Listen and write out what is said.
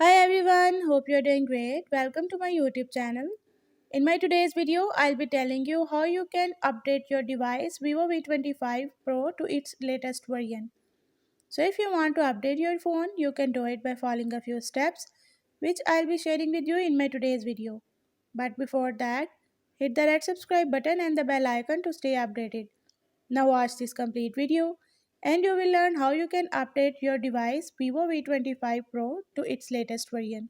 Hi everyone, hope you're doing great. Welcome to my YouTube channel. In my today's video, I'll be telling you how you can update your device Vivo V25 Pro to its latest version. So if you want to update your phone, you can do it by following a few steps which I'll be sharing with you in my today's video. But before that, hit the red subscribe button and the bell icon to stay updated. Now watch this complete video and you will learn how you can update your device Vivo V25 Pro to its latest version.